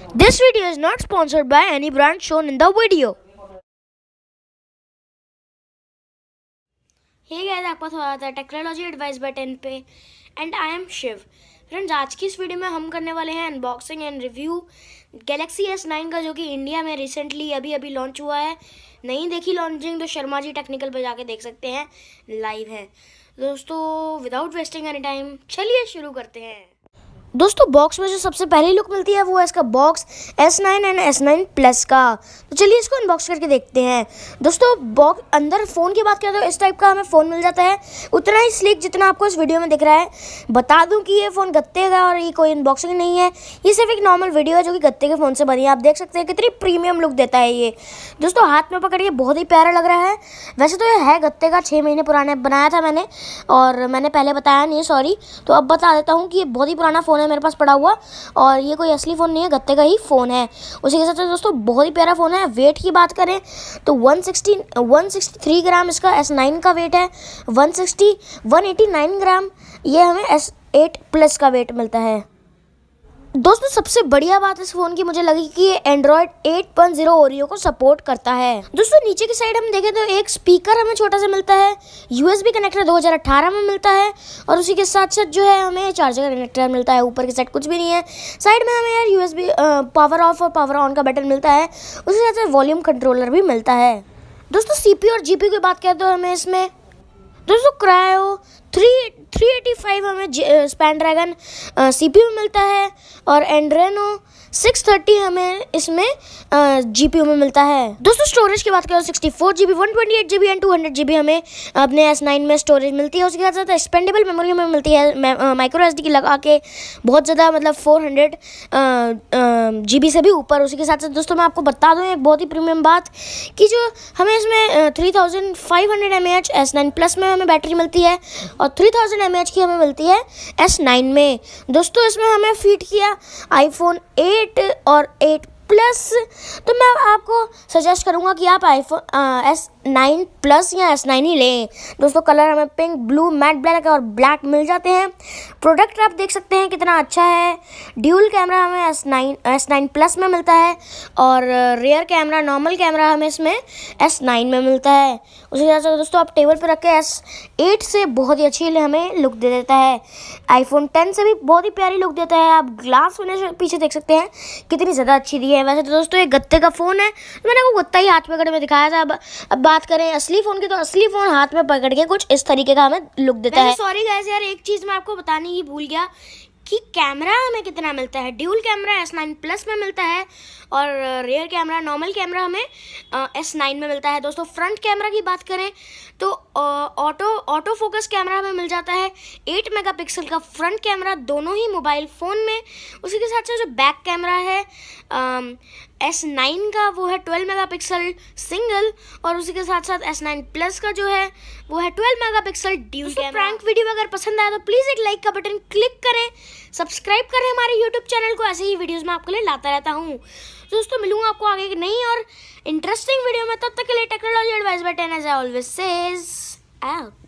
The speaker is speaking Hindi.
This video is not sponsored by any brand shown in the video. Hey guys, आपका स्वागत है टेक्नोलॉजी एडवाइस बाय 10 पे and I am Shiv. Friends, आज की इस वीडियो में हम करने वाले हैं unboxing and review Galaxy S9 का, जो कि इंडिया में रिसेंटली अभी लॉन्च हुआ है। नहीं देखी लॉन्चिंग तो शर्मा जी टेक्निकल पे जाके देख सकते हैं, लाइव है। दोस्तों, विदाउट वेस्टिंग एनी टाइम चलिए शुरू करते हैं। दोस्तों, बॉक्स में जो सबसे पहली लुक मिलती है वो है इसका box S9 and S9 plus का। तो चलिए इसको अनबॉक्स करके देखते हैं। दोस्तों, बॉक्स अंदर फ़ोन की बात करें तो इस टाइप का हमें फ़ोन मिल जाता है, उतना ही स्लिक जितना आपको इस वीडियो में दिख रहा है। बता दूं कि ये फ़ोन गत्ते का और ये कोई अनबॉक्सिंग नहीं है, ये सिर्फ एक नॉर्मल वीडियो है जो कि गत्ते के फ़ोन से बनी है। आप देख सकते हैं कितनी प्रीमियम लुक देता है ये। दोस्तों, हाथ में पकड़िए, बहुत ही प्यारा लग रहा है। वैसे तो ये है गत्ते का, 6 महीने पुराने बनाया था मैंने, और मैंने पहले बताया नहीं, सॉरी। तो अब बता देता हूँ कि ये बहुत ही पुराना फ़ोन है मेरे पास पड़ा हुआ, और ये कोई असली फ़ोन नहीं है, गत्ते का ही फ़ोन है। उसी के साथ दोस्तों बहुत ही प्यारा फ़ोन है। वेट की बात करें तो 163 ग्राम इसका S9 का वेट है। 189 ग्राम ये हमें S8 प्लस का वेट मिलता है। दोस्तों, सबसे बढ़िया बात इस फ़ोन की मुझे लगी कि ये Android 8.0 ओरियो को सपोर्ट करता है। दोस्तों, नीचे की साइड हम देखें तो एक स्पीकर हमें छोटा सा मिलता है, USB कनेक्टर 2018 में मिलता है, और उसी के साथ साथ जो है हमें चार्जर कनेक्टर मिलता है। ऊपर की साइड कुछ भी नहीं है। साइड में हमें यार USB पावर ऑफ और पावर ऑन का बटन मिलता है। उसी के साथ वॉल्यूम कंट्रोलर भी मिलता है। दोस्तों, CPU और GPU की बात करें तो हमें इसमें दोस्तों क्रायो 385 हमें स्नैपड्रैगन CPU मिलता है, और एड्रेनो 630 हमें इसमें GPU में मिलता है। दोस्तों, स्टोरेज की बात करें तो 64GB 128GB एंड 200GB हमें अपने S9 में स्टोरेज मिलती है। उसके साथ साथ एक्सपेंडेबल मेमोरी हमें मिलती है माइक्रो SD की लगा के, बहुत ज़्यादा, मतलब 400 GB से भी ऊपर। उसी के साथ साथ दोस्तों मैं आपको बता दूँ एक बहुत ही प्रीमियम बात, कि जो हमें इसमें 3500 mAh S9 प्लस में हमें बैटरी मिलती है, और 3000 mAh की हमें मिलती है S9 में। दोस्तों, इसमें हमें फीड किया iPhone 8 और 8 प्लस। तो मैं आपको सजेस्ट करूंगा कि आप S9 प्लस या S9 ही लें। दोस्तों, कलर हमें पिंक, ब्लू, मैट ब्लैक और ब्लैक मिल जाते हैं। प्रोडक्ट आप देख सकते हैं कितना अच्छा है। ड्यूल कैमरा हमें S9 प्लस में मिलता है, और रेयर कैमरा, नॉर्मल कैमरा हमें इसमें S9 में मिलता है। उसी तरह से दोस्तों आप टेबल पर रख के S8 से बहुत ही अच्छी हमें लुक दे देता है। iPhone 10 से भी बहुत ही प्यारी लुक देता है। आप ग्लास होने से पीछे देख सकते हैं कितनी ज़्यादा अच्छी दी है। वैसे तो दोस्तों ये गत्ते का फ़ोन है, तो मैंने आपको गत्ता ही हाथ पकड़ में दिखाया था। अब बात करें असली फ़ोन की, तो असली फ़ोन हाथ में पकड़ के कुछ इस तरीके का हमें लुक देता है। सॉरी गाइस, यार एक चीज़ मैं आपको बताने ही भूल गया कि कैमरा हमें कितना मिलता है। ड्यूल कैमरा S9 प्लस में मिलता है, और रियर कैमरा, नॉर्मल कैमरा हमें S9 में मिलता है। दोस्तों, फ्रंट कैमरा की बात करें तो ऑटो फोकस कैमरा हमें मिल जाता है। 8 मेगापिक्सल का फ्रंट कैमरा दोनों ही मोबाइल फ़ोन में। उसी के साथ साथ जो बैक कैमरा है S9 का, वो है 12 मेगापिक्सल सिंगल, और उसी के साथ साथ S9 प्लस का जो है वो है 12 megapixel dual camera. Prank video अगर पसंद आया तो प्लीज़ एक लाइक का बटन क्लिक करें, सब्सक्राइब करें हमारे यूट्यूब चैनल को। ऐसे ही वीडियोज़ मैं आपके लिए लाता रहता हूँ। दोस्तों, मिलूंगा आपको आगे एक नई और इंटरेस्टिंग वीडियो में। तब तक के लिए technology advice by 10 as I always says out.